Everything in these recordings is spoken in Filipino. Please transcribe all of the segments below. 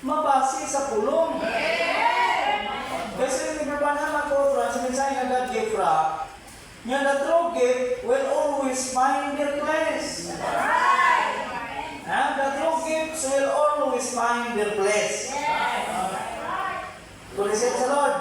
mabase sa pulong. Kasi yung ipapanama ko, sa mensahe nga God give rock, nga the true gift will always find their place. The true gifts will always find their place. Tulisin sa Lord.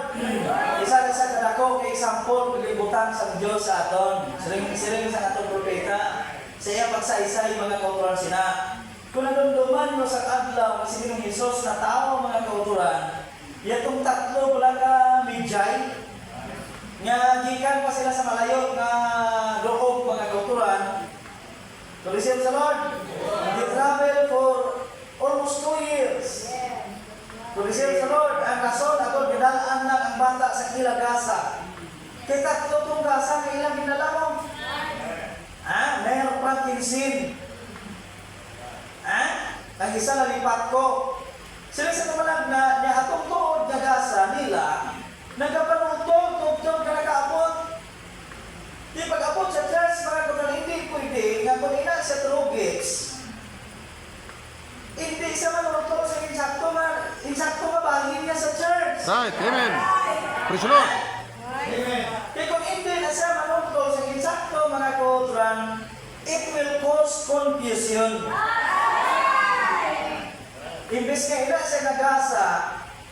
Isa na sa kadako kay example kalibutan sa Diyos sa aton. Siring sa atong propeta. Sa iya pagsaysay mga kauturan sina. Kung nadumduman mo sa adlaw kasi Ginoong Hesus na tao mga kauturan, yatong tatlo wala ka midjay. Nga gikan pa sila sa malayo nga loob mga kauturan. Tulisin sa Lord. They travel for almost 2 years. Tulisin sa Lord, ang rason ako ginalaan lang ang bata sa kilagasa. Kaya tatlo itong gasa na ilang ginalamo. Mayroon Frankinsin. Ang isa na lipat ko. Sila sa kamalag na niya atong tuod na gasa nila, nagkapanutog, tugtog ka nakaabot. Di pag-abot sa church, mga kung hindi pwede, nga kung ina sa true gifts, hindi siya manutog sa insakto mabahin niya sa church. Right, amen. Praise the Lord. Amen. Kaya kung hindi na siya manutog sa insakto mga kauturan, it will cause confusion. Imbes nga ina siya nagasa,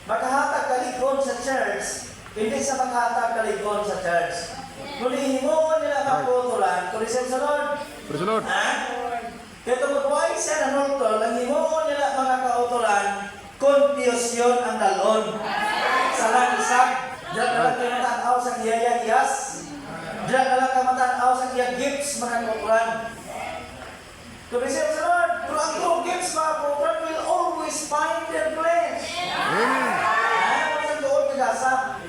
makahatag kalikon sa church, hindi siya makahatag kalikon sa church. Kung ihimuon nila mga kauturan, kung isang sa Lord, Praise the Lord. kaya tumutuay siya na nultol, ang himuon nila mga kauturan, confusion ang dalon. Salang isang, diyan na lang kayo matanaw sa kiyayagiyas. Diyan na lang kayo matanaw sa kiyagifts mga kauturan. Kung isip sa Lord, kung ang true gifts mga kauturan will always find their place. Amen. Ang doon kagasa,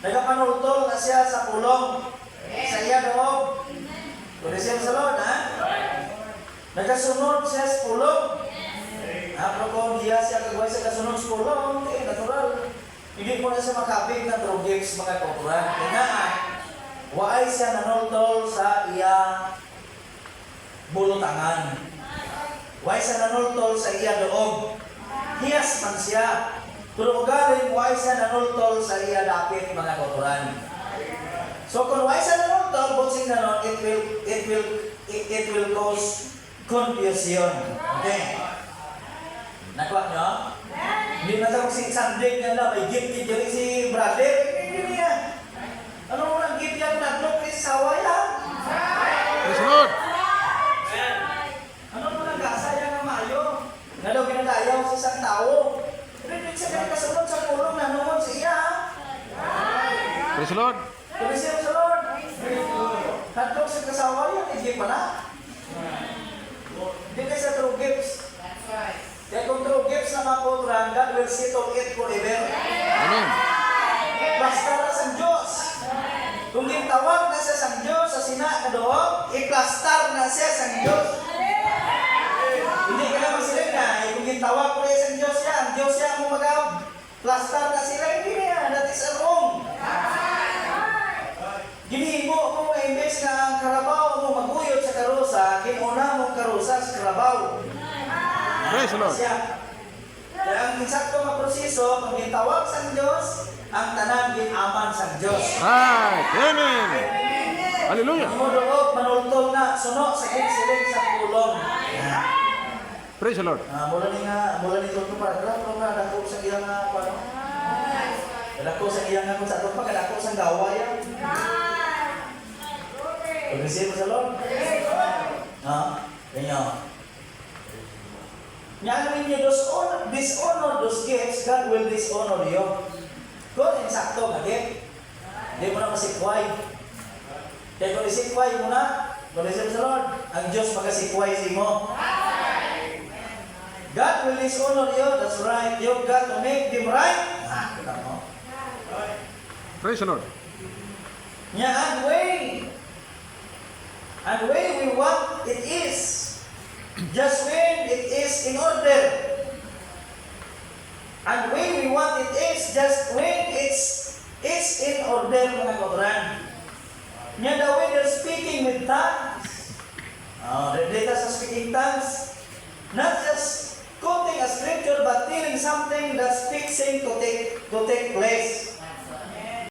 nagapanultol na siya sa pulong, sa iya loob. Kung isip sa Lord, nagasunod siya sa pulong. Pero kung diya siya kagaway sa kasunod sa pulong, natural. Hindi po na siya makabig na true gifts mga kauturan. Kaya waay siya nanultol sa iya bulutangan. Waay siya nanultol sa iya loob. Hiyas man siya. Pero ugaling, waay siya nanultol sa iya dapit mga kauturan. So kung waay siya nanultol, butsing na nun, it will cause confusion. Okay. Nakuha nyo? Hindi na sa si Sunday nga na, may gift dito si brother. Hindi niya. Ano mo lang gift yan? Naglok ni sawa yan. Praise the Lord. Ano mo lang kasaya nga mayo? Nga daw ginadayaw sa isang tao. Pero siya ka kasunod sa pulong na nungon siya. Praise the Lord. Pero siya sa Lord. Naglok sa kasawa yan, hindi pa na. Hindi kayo sa true gifts. Kaya kung true gifts na mga kauturan, God will settle it forever. Amen. Plastar na sa Diyos. Kung gintawag na siya sa Diyos sa sina na doon, iplastar na siya sa Diyos. Hindi ka naman sila na, kung gintawag ko na sa Diyos siya, ang Diyos siya mo magaw. Plastar na sila, hindi niya. That is wrong. Ginihimo mo nga imbes na ang karabaw mo maguyod sa karusa, kinuna mong karusa sa karabaw. Praise the Lord. Kaya ang insakto nga proseso, kung gitawag sa Diyos, ang tanan ginaman sa Diyos. Right, amen. Hallelujah. Mo doog manultol na suno sa siling sa pulong. Praise the Lord. Mula ni tulong para dako na dako sa iyang paano? Dako sa iyang kung sa ato pa dako sa gawa yan. Pag-receive sa Lord. Ganyan. Nga ninyo dishonor those gifts, God will dishonor you. Kung insakto nga gift, hindi mo na masikway. Kaya kung isikway mo na, kung isip sa Lord, ang Diyos magasikway sa mo. God will dishonor you, that's right. You've got to make them right. Kita mo. Praise the Lord. Nga and way we want it is. Just when it is in order. And when we want it is just when it's in order mga kauturan. Nga the way they're speaking with tongues. Data sa speaking tongues. Not just quoting a scripture but telling something that's fixing to take